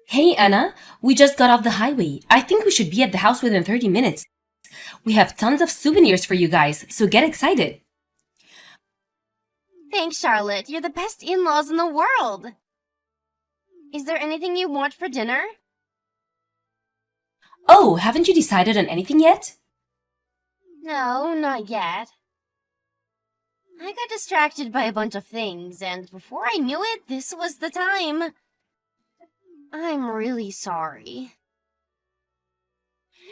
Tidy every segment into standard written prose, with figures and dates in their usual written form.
Hey Anna, we just got off the highway. I think we should be at the house within 30 minutes. We have tons of souvenirs for you guys, so get excited. Thanks, Charlotte. You're the best in-laws in the world. Is there anything you want for dinner? Oh, haven't you decided on anything yet? No, not yet. I got distracted by a bunch of things, and before I knew it, this was the time. I'm really sorry.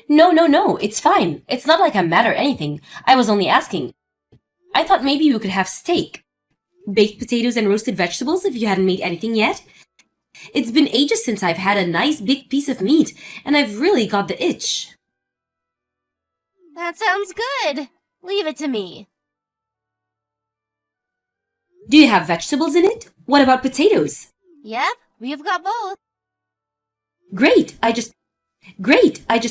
No, it's fine. It's not like I'm mad or anything. I was only asking. I thought maybe we could have steak. Baked potatoes and roasted vegetables if you hadn't made anything yet. It's been ages since I've had a nice big piece of meat, and I've really got the itch. That sounds good. Leave it to me. Do you have vegetables in it? What about potatoes? Yep, we've got both. Great! I just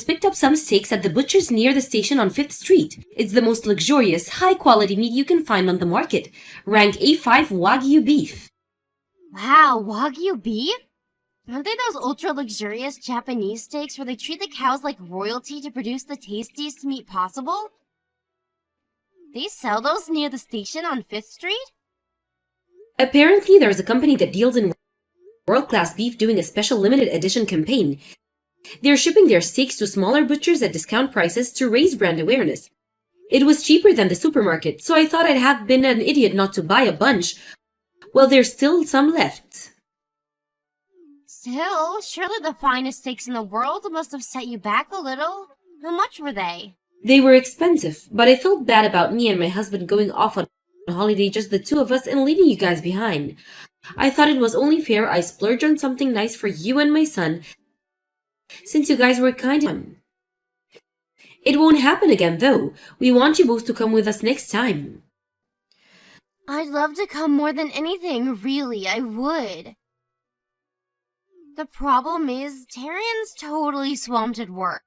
picked up some steaks at the butcher's near the station on 5th Street. It's the most luxurious, high-quality meat you can find on the market. Rank A5 Wagyu beef. Wow, Wagyu beef? Aren't they those ultra-luxurious Japanese steaks where they treat the cows like royalty to produce the tastiest meat possible? They sell those near the station on 5th Street? Apparently, there's a company that deals in world-class beef doing a special limited edition campaign. They're shipping their steaks to smaller butchers at discount prices to raise brand awareness. It was cheaper than the supermarket, so I thought I'd have been an idiot not to buy a bunch. Well, there's still some left. Still, surely the finest steaks in the world must have set you back a little. How much were they? They were expensive, but I felt bad about me and my husband going off on holiday, just the two of us, and leaving you guys behind. I thought it was only fair I splurge on something nice for you and my son, since you guys were kind to him. It won't happen again, though. We want you both to come with us next time. I'd love to come more than anything, really, I would. The problem is, Tarian's totally swamped at work.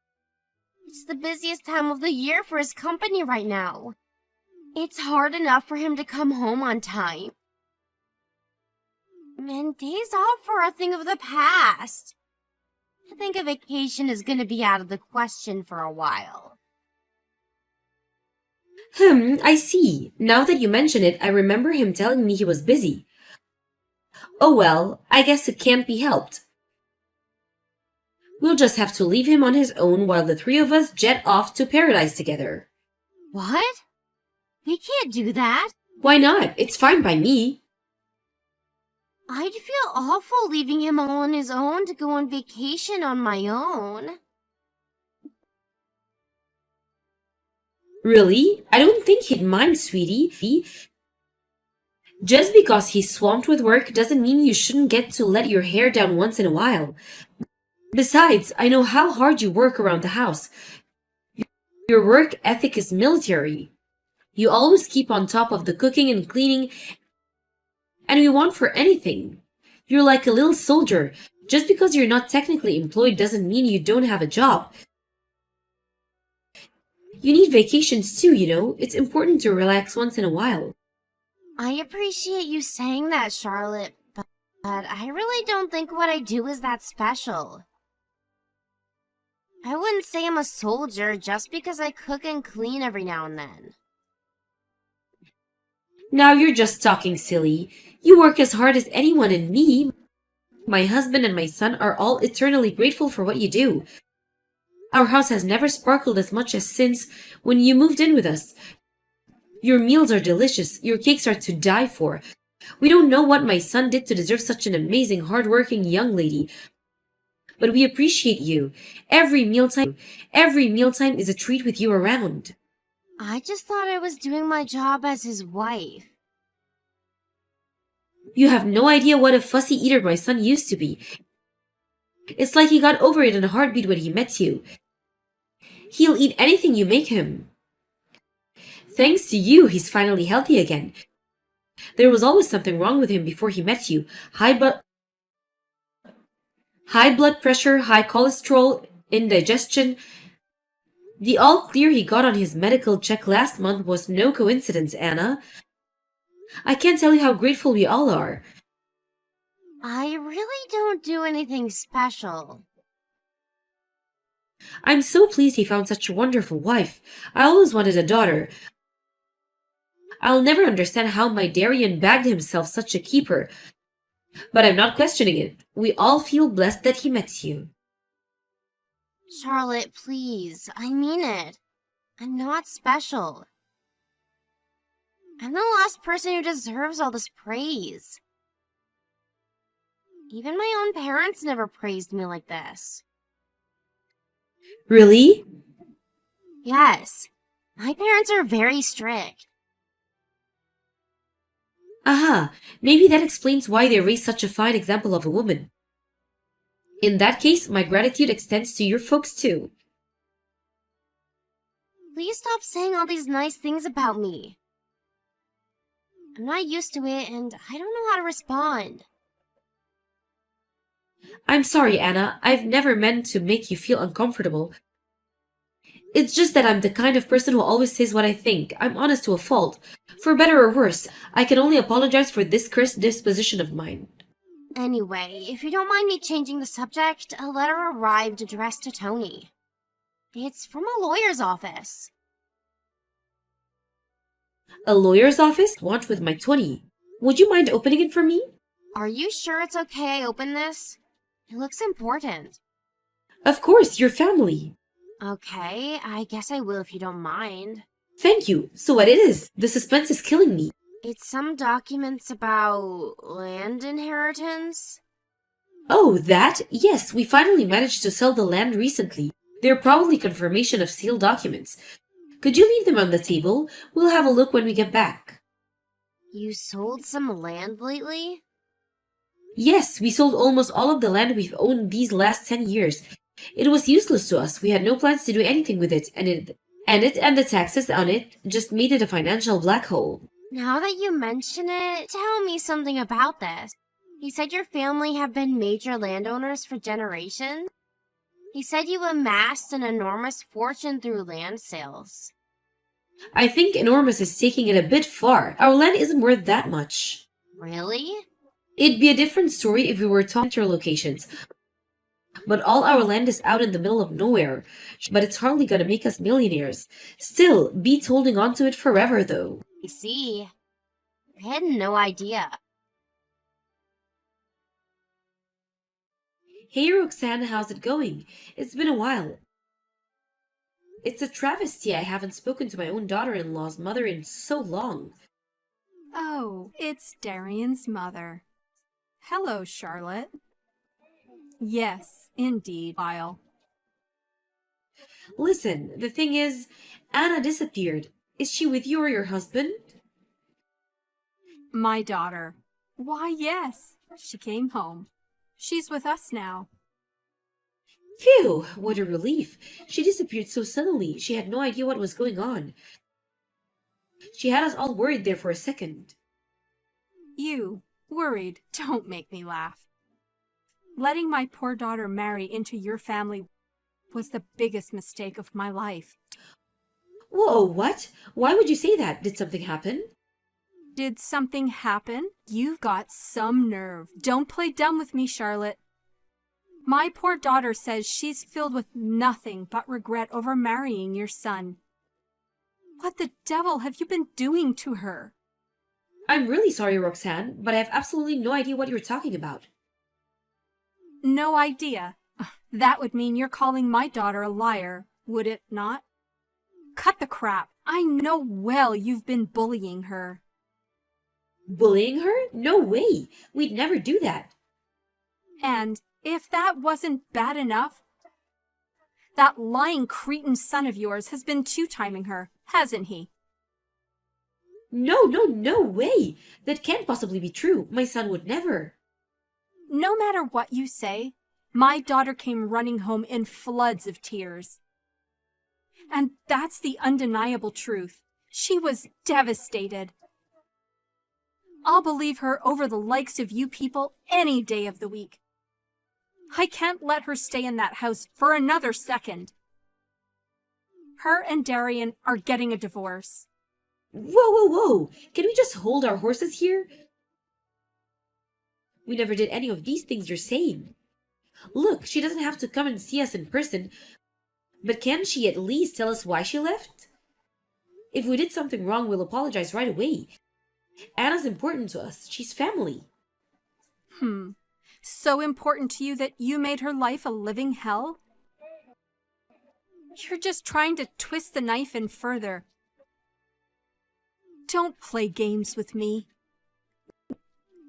It's the busiest time of the year for his company right now. It's hard enough for him to come home on time. And days off are a thing of the past. I think a vacation is going to be out of the question for a while. I see. Now that you mention it, I remember him telling me he was busy. Oh well, I guess it can't be helped. We'll just have to leave him on his own while the three of us jet off to paradise together. What? We can't do that. Why not? It's fine by me. I'd feel awful leaving him all on his own to go on vacation on my own. Really? I don't think he'd mind, sweetie. Just because he's swamped with work doesn't mean you shouldn't get to let your hair down once in a while. Besides, I know how hard you work around the house. Your work ethic is military. You always keep on top of the cooking and cleaning, and we want for anything. You're like a little soldier. Just because you're not technically employed doesn't mean you don't have a job. You need vacations too, you know. It's important to relax once in a while. I appreciate you saying that, Charlotte, but I really don't think what I do is that special. I wouldn't say I'm a soldier just because I cook and clean every now and then. Now you're just talking silly. You work as hard as anyone, and me, my husband and my son are all eternally grateful for what you do. Our house has never sparkled as much as since when you moved in with us. Your meals are delicious. Your cakes are to die for. We don't know what my son did to deserve such an amazing, hard-working young lady, but we appreciate you. Every mealtime is a treat with you around. I just thought I was doing my job as his wife. You have no idea what a fussy eater my son used to be. It's like he got over it in a heartbeat when he met you. He'll eat anything you make him. Thanks to you, he's finally healthy again. There was always something wrong with him before he met you. High blood pressure, high cholesterol, indigestion. The all clear he got on his medical check last month was no coincidence, Anna. I can't tell you how grateful we all are. I really don't do anything special. I'm so pleased he found such a wonderful wife. I always wanted a daughter. I'll never understand how my Darien bagged himself such a keeper, but I'm not questioning it. We all feel blessed that he met you. Charlotte, please. I mean it. I'm not special. I'm the last person who deserves all this praise. Even my own parents never praised me like this. Really? Yes, my parents are very strict. Aha, maybe that explains why they raised such a fine example of a woman. In that case, my gratitude extends to your folks too. Please stop saying all these nice things about me. I'm not used to it and I don't know how to respond. I'm sorry, Anna. I've never meant to make you feel uncomfortable. It's just that I'm the kind of person who always says what I think. I'm honest to a fault. For better or worse, I can only apologize for this cursed disposition of mine. Anyway, if you don't mind me changing the subject, a letter arrived addressed to Tony. It's from a lawyer's office. A lawyer's office? Want with my 20. Would you mind opening it for me? Are you sure it's okay I open this? It looks important. Of course, your family. Okay, I guess I will if you don't mind. Thank you. So what it is? The suspense is killing me. It's some documents about land inheritance. Oh, that? Yes, we finally managed to sell the land recently. They're probably confirmation of sealed documents. Could you leave them on the table? We'll have a look when we get back. You sold some land lately? Yes, we sold almost all of the land we've owned these last 10 years. It was useless to us. We had no plans to do anything with it, and the taxes on it just made it a financial black hole. Now that you mention it, tell me something about this. You said your family have been major landowners for generations? You said you amassed an enormous fortune through land sales. I think enormous is taking it a bit far. Our land isn't worth that much. Really? It'd be a different story if we were talking to locations. But all our land is out in the middle of nowhere. But it's hardly gonna make us millionaires. Still, beats holding on to it forever, though. I see. I had no idea. Hey Roxanne, how's it going? It's been a while. It's a travesty I haven't spoken to my own daughter-in-law's mother in so long. Oh, it's Darian's mother. Hello, Charlotte. Yes, indeed, while. Listen, the thing is, Anna disappeared. Is she with you or your husband? My daughter. Why, yes, she came home. She's with us now. Phew, what a relief. She disappeared so suddenly. She had no idea what was going on. She had us all worried there for a second. You, worried, don't make me laugh. Letting my poor daughter marry into your family was the biggest mistake of my life. Whoa, what? Why would you say that? Did something happen? Did something happen? You've got some nerve. Don't play dumb with me, Charlotte. My poor daughter says she's filled with nothing but regret over marrying your son. What the devil have you been doing to her? I'm really sorry, Roxanne, but I have absolutely no idea what you're talking about. No idea. That would mean you're calling my daughter a liar, would it not? Cut the crap. I know well you've been bullying her. Bullying her? No way. We'd never do that. And if that wasn't bad enough, that lying cretin son of yours has been two-timing her, hasn't he? No way. That can't possibly be true. My son would never. No matter what you say, my daughter came running home in floods of tears. And that's the undeniable truth. She was devastated. I'll believe her over the likes of you people any day of the week. I can't let her stay in that house for another second. Her and Darian are getting a divorce. Whoa. Can we just hold our horses here? We never did any of these things you're saying. Look, she doesn't have to come and see us in person, but can she at least tell us why she left? If we did something wrong, we'll apologize right away. Anna's important to us. She's family. So important to you that you made her life a living hell? You're just trying to twist the knife in further. Don't play games with me.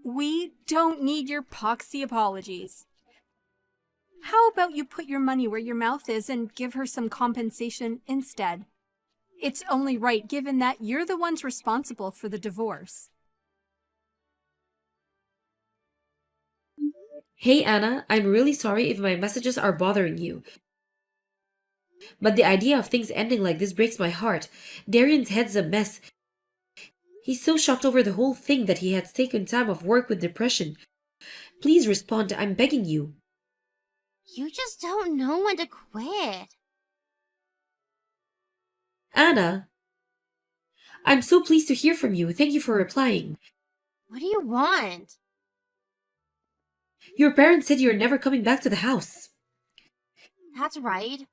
We don't need your poxy apologies. How about you put your money where your mouth is and give her some compensation instead? It's only right, given that you're the ones responsible for the divorce. Hey Anna, I'm really sorry if my messages are bothering you. But the idea of things ending like this breaks my heart. Darian's head's a mess. He's so shocked over the whole thing that he has taken time off work with depression. Please respond, I'm begging you. You just don't know when to quit. Anna, I'm so pleased to hear from you. Thank you for replying. What do you want? Your parents said you're never coming back to the house. That's right.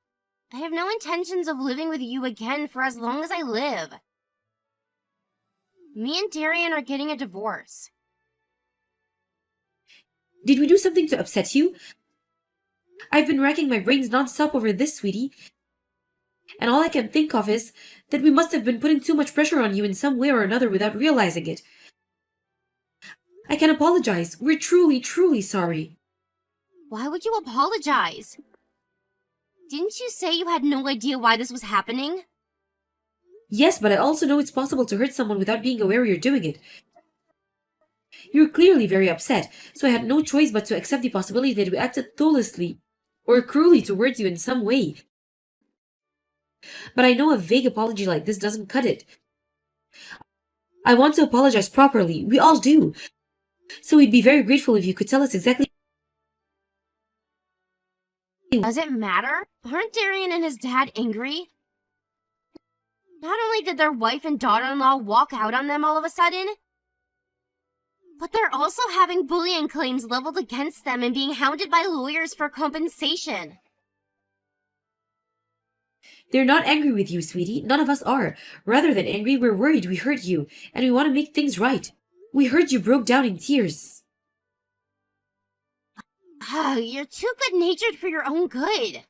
I have no intentions of living with you again for as long as I live. Me and Darian are getting a divorce. Did we do something to upset you? I've been racking my brains non-stop over this, sweetie. And all I can think of is that we must have been putting too much pressure on you in some way or another without realizing it. I can apologize. We're truly, truly sorry. Why would you apologize? Didn't you say you had no idea why this was happening? Yes, but I also know it's possible to hurt someone without being aware you're doing it. You're clearly very upset, so I had no choice but to accept the possibility that we acted thoughtlessly or cruelly towards you in some way. But I know a vague apology like this doesn't cut it. I want to apologize properly. We all do. So we'd be very grateful if you could tell us exactly. Does it matter? Aren't Darian and his dad angry? Not only did their wife and daughter-in-law walk out on them all of a sudden, but they're also having bullying claims leveled against them and being hounded by lawyers for compensation. They're not angry with you, sweetie. None of us are. Rather than angry, we're worried we hurt you, and we want to make things right. We heard you broke down in tears. You're too good-natured for your own good.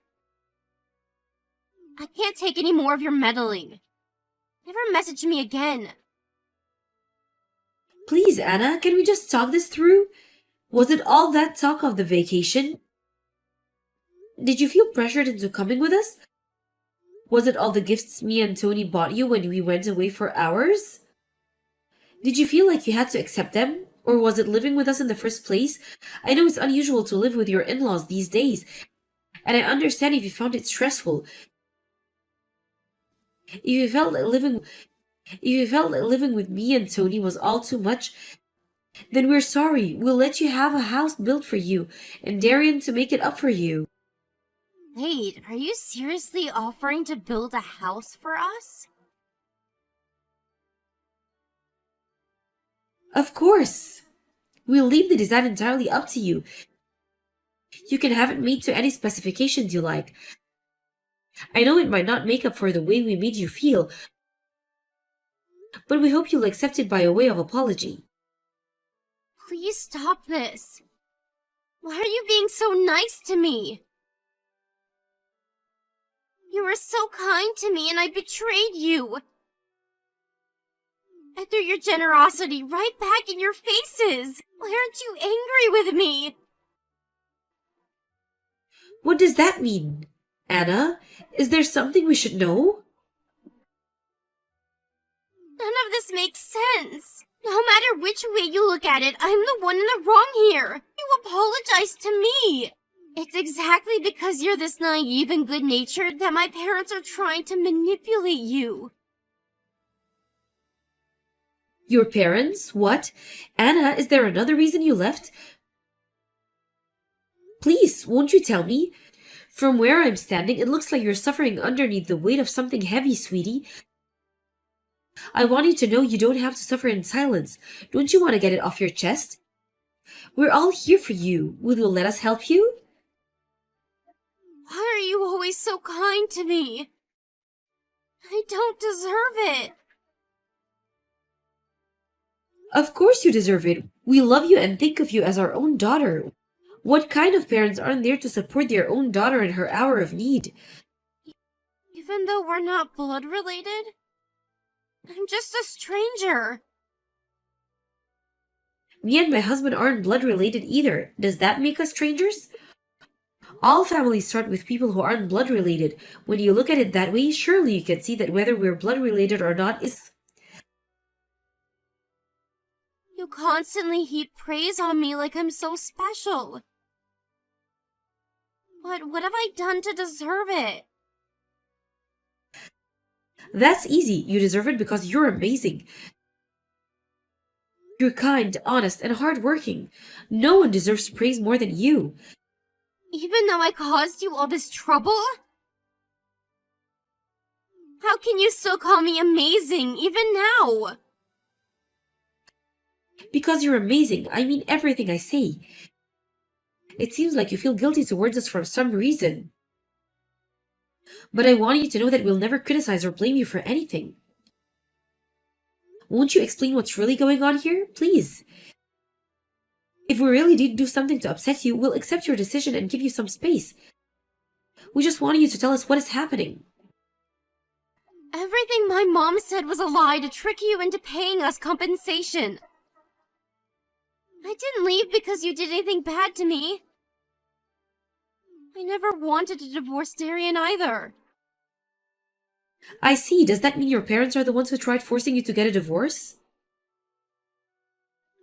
I can't take any more of your meddling. Never message me again. Please, Anna, can we just talk this through? Was it all that talk of the vacation? Did you feel pressured into coming with us? Was it all the gifts me and Tony bought you when we went away for hours? Did you feel like you had to accept them? Or was it living with us in the first place? I know it's unusual to live with your in-laws these days, and I understand if you found it stressful. If you felt that living with me and Tony was all too much, then we're sorry. We'll let you have a house built for you, and Darian to make it up for you. Wait, are you seriously offering to build a house for us? Of course. We'll leave the design entirely up to you. You can have it made to any specifications you like. I know it might not make up for the way we made you feel, but we hope you'll accept it by a way of apology. Please stop this. Why are you being so nice to me? You were so kind to me and I betrayed you. I threw your generosity right back in your faces. Why aren't you angry with me? What does that mean? Anna, is there something we should know? None of this makes sense. No matter which way you look at it, I'm the one in the wrong here. You apologize to me. It's exactly because you're this naive and good-natured that my parents are trying to manipulate you. Your parents? What? Anna, is there another reason you left? Please, won't you tell me? From where I'm standing, it looks like you're suffering underneath the weight of something heavy, sweetie. I want you to know you don't have to suffer in silence. Don't you want to get it off your chest? We're all here for you. Will you let us help you? Why are you always so kind to me? I don't deserve it. Of course you deserve it. We love you and think of you as our own daughter. What kind of parents aren't there to support their own daughter in her hour of need? Even though we're not blood related, I'm just a stranger. Me and my husband aren't blood related either. Does that make us strangers? All families start with people who aren't blood related. When you look at it that way, surely you can see that whether we're blood related or not is... You constantly heap praise on me like I'm so special. But what have I done to deserve it? That's easy. You deserve it because you're amazing. You're kind, honest, and hardworking. No one deserves praise more than you. Even though I caused you all this trouble? How can you still call me amazing, even now? Because you're amazing. I mean everything I say. It seems like you feel guilty towards us for some reason. But I want you to know that we'll never criticize or blame you for anything. Won't you explain what's really going on here, please? If we really did do something to upset you, we'll accept your decision and give you some space. We just wanted you to tell us what is happening. Everything my mom said was a lie to trick you into paying us compensation. I didn't leave because you did anything bad to me. I never wanted to divorce Darian either. I see. Does that mean your parents are the ones who tried forcing you to get a divorce?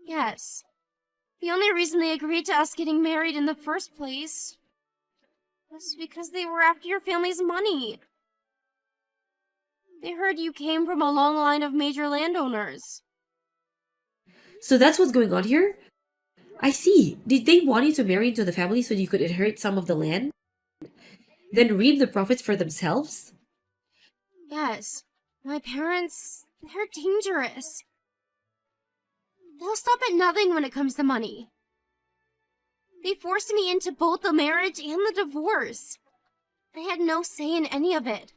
Yes. The only reason they agreed to us getting married in the first place was because they were after your family's money. They heard you came from a long line of major landowners. So that's what's going on here? I see. Did they want you to marry into the family so you could inherit some of the land? Then reap the profits for themselves? Yes. My parents, they're dangerous. They'll stop at nothing when it comes to money. They forced me into both the marriage and the divorce. I had no say in any of it.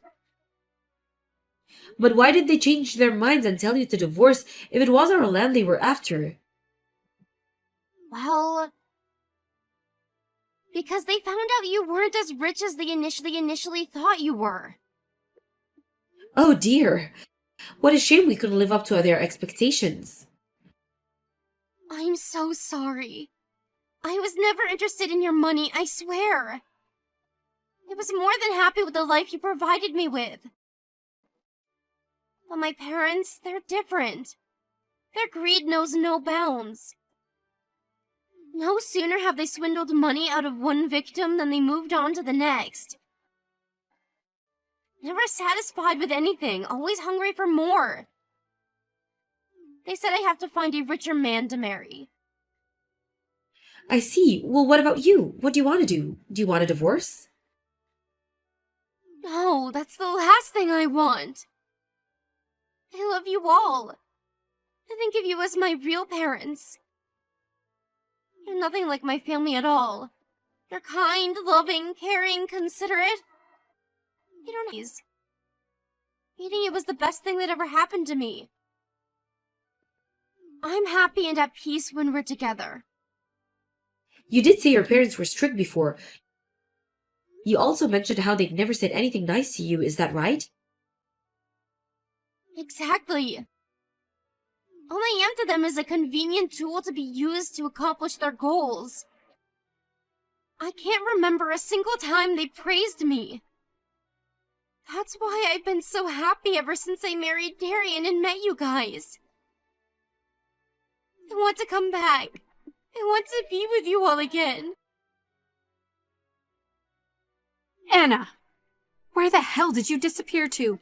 But why did they change their minds and tell you to divorce if it was our land they were after? Well, because they found out you weren't as rich as they initially thought you were. Oh dear. What a shame we couldn't live up to their expectations. I'm so sorry. I was never interested in your money, I swear. I was more than happy with the life you provided me with. But my parents, they're different. Their greed knows no bounds. No sooner have they swindled money out of one victim than they moved on to the next. Never satisfied with anything, always hungry for more. They said I have to find a richer man to marry. I see. Well, what about you? What do you want to do? Do you want a divorce? No, that's the last thing I want. I love you all. I think of you as my real parents. You're nothing like my family at all. You're kind, loving, caring, considerate. You don't know. Meeting you was the best thing that ever happened to me. I'm happy and at peace when we're together. You did say your parents were strict before. You also mentioned how they've never said anything nice to you, is that right? Exactly. All I am to them is a convenient tool to be used to accomplish their goals. I can't remember a single time they praised me. That's why I've been so happy ever since I married Darian and met you guys. I want to come back. I want to be with you all again. Anna, where the hell did you disappear to?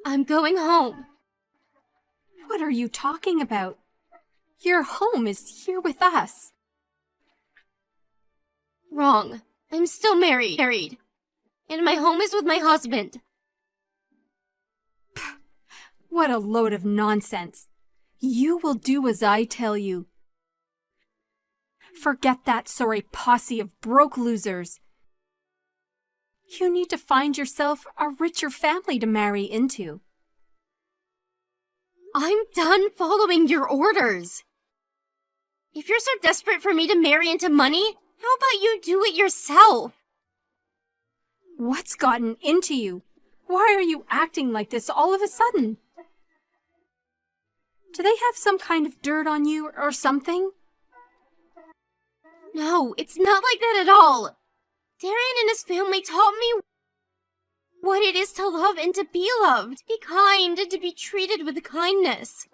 I'm going home. What are you talking about? Your home is here with us. Wrong. I'm still married. And my home is with my husband. What a load of nonsense. You will do as I tell you. Forget that sorry posse of broke losers. You need to find yourself a richer family to marry into. I'm done following your orders. If you're so desperate for me to marry into money, how about you do it yourself? What's gotten into you? Why are you acting like this all of a sudden? Do they have some kind of dirt on you or something? No, it's not like that at all. Darian and his family taught me what it is to love and to be loved, to be kind and to be treated with kindness.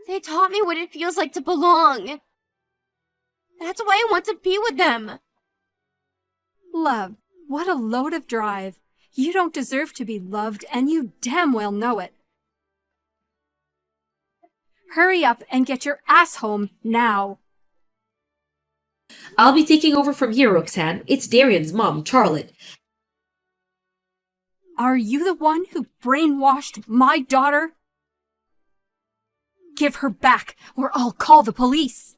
They taught me what it feels like to belong. That's why I want to be with them. Love, what a load of drive. You don't deserve to be loved, and you damn well know it. Hurry up and get your ass home now. I'll be taking over from here, Roxanne. It's Darian's mom, Charlotte. Are you the one who brainwashed my daughter? Give her back, or I'll call the police.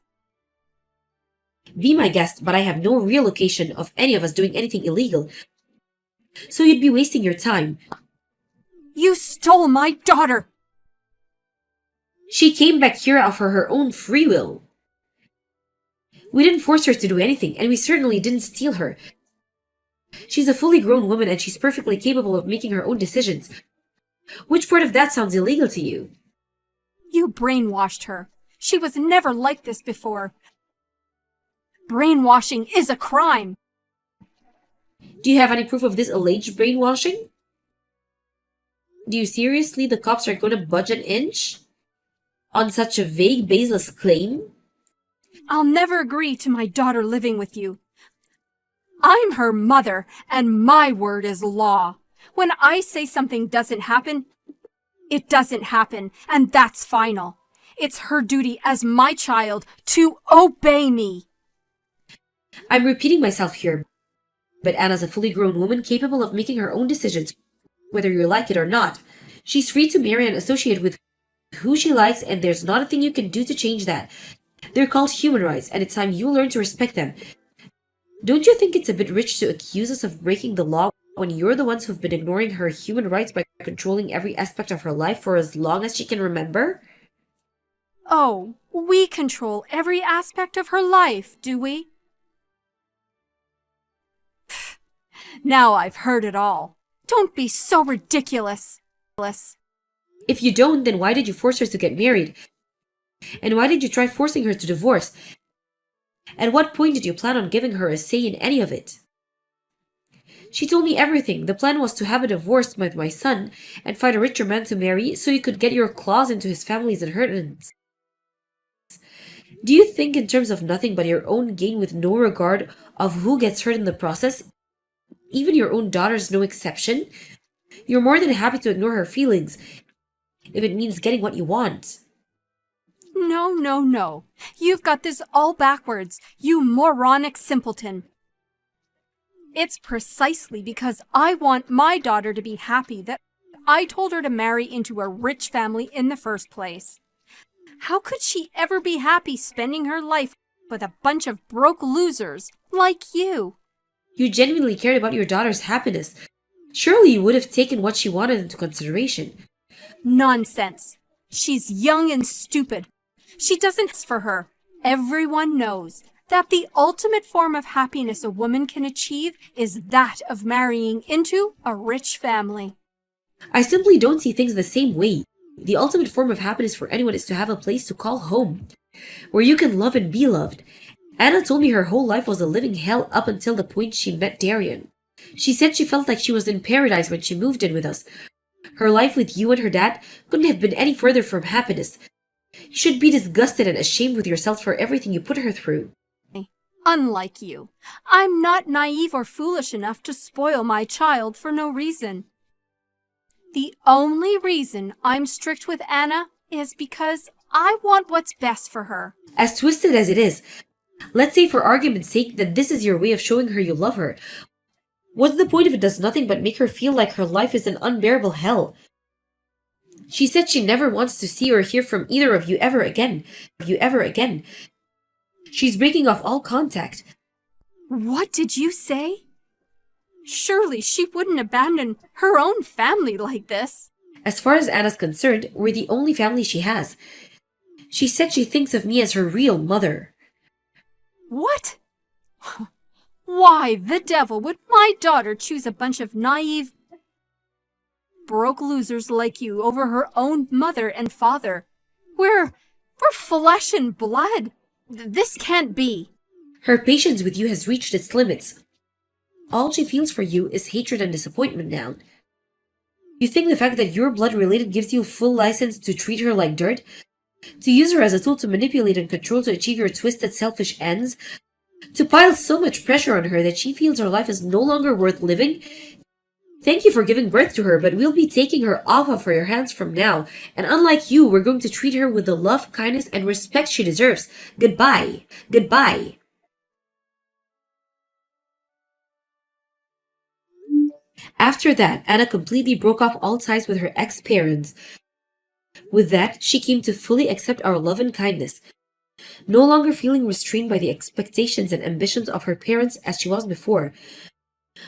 Be my guest, but I have no real location of any of us doing anything illegal. So you'd be wasting your time. You stole my daughter! She came back here of her own free will. We didn't force her to do anything, and we certainly didn't steal her. She's a fully grown woman, and she's perfectly capable of making her own decisions. Which part of that sounds illegal to you? You brainwashed her. She was never like this before. Brainwashing is a crime. Do you have any proof of this alleged brainwashing? Do you seriously the cops are going to budge an inch? On such a vague, baseless claim? I'll never agree to my daughter living with you. I'm her mother, and my word is law. When I say something doesn't happen, it doesn't happen, and that's final. It's her duty as my child to obey me. I'm repeating myself here, but Anna's a fully grown woman capable of making her own decisions, whether you like it or not. She's free to marry and associate with who she likes, and there's not a thing you can do to change that. They're called human rights, and it's time you learn to respect them. Don't you think it's a bit rich to accuse us of breaking the law when you're the ones who've been ignoring her human rights by controlling every aspect of her life for as long as she can remember? Oh, we control every aspect of her life, do we? Pfft, now I've heard it all. Don't be so ridiculous. If you don't, then why did you force her to get married? And why did you try forcing her to divorce? At what point did you plan on giving her a say in any of it? She told me everything. The plan was to have a divorce with my son and find a richer man to marry so you could get your claws into his family's inheritance. Do you think in terms of nothing but your own gain with no regard of who gets hurt in the process? Even your own daughter's no exception? You're more than happy to ignore her feelings if it means getting what you want. No. You've got this all backwards, you moronic simpleton. It's precisely because I want my daughter to be happy that I told her to marry into a rich family in the first place. How could she ever be happy spending her life with a bunch of broke losers like you? You genuinely cared about your daughter's happiness. Surely you would have taken what she wanted into consideration. Nonsense. She's young and stupid. She doesn't for her. Everyone knows that the ultimate form of happiness a woman can achieve is that of marrying into a rich family. I simply don't see things the same way. The ultimate form of happiness for anyone is to have a place to call home, where you can love and be loved. Anna told me her whole life was a living hell up until the point she met Darian. She said she felt like she was in paradise when she moved in with us. Her life with you and her dad couldn't have been any further from happiness. You should be disgusted and ashamed with yourself for everything you put her through. Unlike you, I'm not naive or foolish enough to spoil my child for no reason. The only reason I'm strict with Anna is because I want what's best for her. As twisted as it is, let's say for argument's sake that this is your way of showing her you love her. What's the point if it does nothing but make her feel like her life is an unbearable hell? She said she never wants to see or hear from either of you ever again. She's breaking off all contact. What did you say? Surely she wouldn't abandon her own family like this. As far as Anna's concerned, we're the only family she has. She said she thinks of me as her real mother. What? Why the devil would my daughter choose a bunch of naive, broke losers like you over her own mother and father? We're flesh and blood. This can't be. Her patience with you has reached its limits. All she feels for you is hatred and disappointment now. You think the fact that you're blood-related gives you full license to treat her like dirt? To use her as a tool to manipulate and control to achieve your twisted, selfish ends? To pile so much pressure on her that she feels her life is no longer worth living? Thank you for giving birth to her, but we'll be taking her off of your hands from now. And unlike you, we're going to treat her with the love, kindness, and respect she deserves. Goodbye. Goodbye. After that, Anna completely broke off all ties with her ex-parents. With that, she came to fully accept our love and kindness, no longer feeling restrained by the expectations and ambitions of her parents as she was before.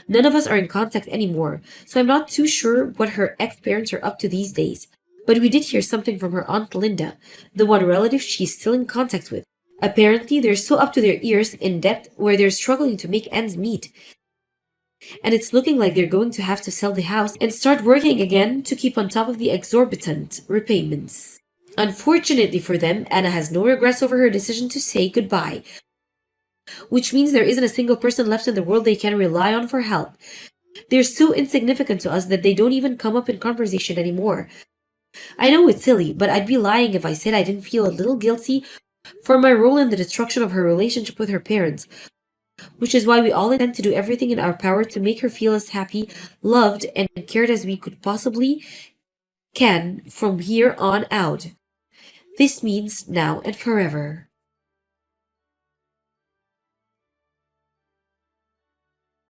None of us are in contact anymore, so I'm not too sure what her ex-parents are up to these days. But we did hear something from her Aunt Linda, the one relative she's still in contact with. Apparently, they're so up to their ears in debt where they're struggling to make ends meet. And it's looking like they're going to have to sell the house and start working again to keep on top of the exorbitant repayments. Unfortunately for them, Anna has no regrets over her decision to say goodbye, which means there isn't a single person left in the world they can rely on for help. They're so insignificant to us that they don't even come up in conversation anymore. I know it's silly, but I'd be lying if I said I didn't feel a little guilty for my role in the destruction of her relationship with her parents, which is why we all intend to do everything in our power to make her feel as happy, loved, and cared as we could possibly can from here on out. This means now and forever.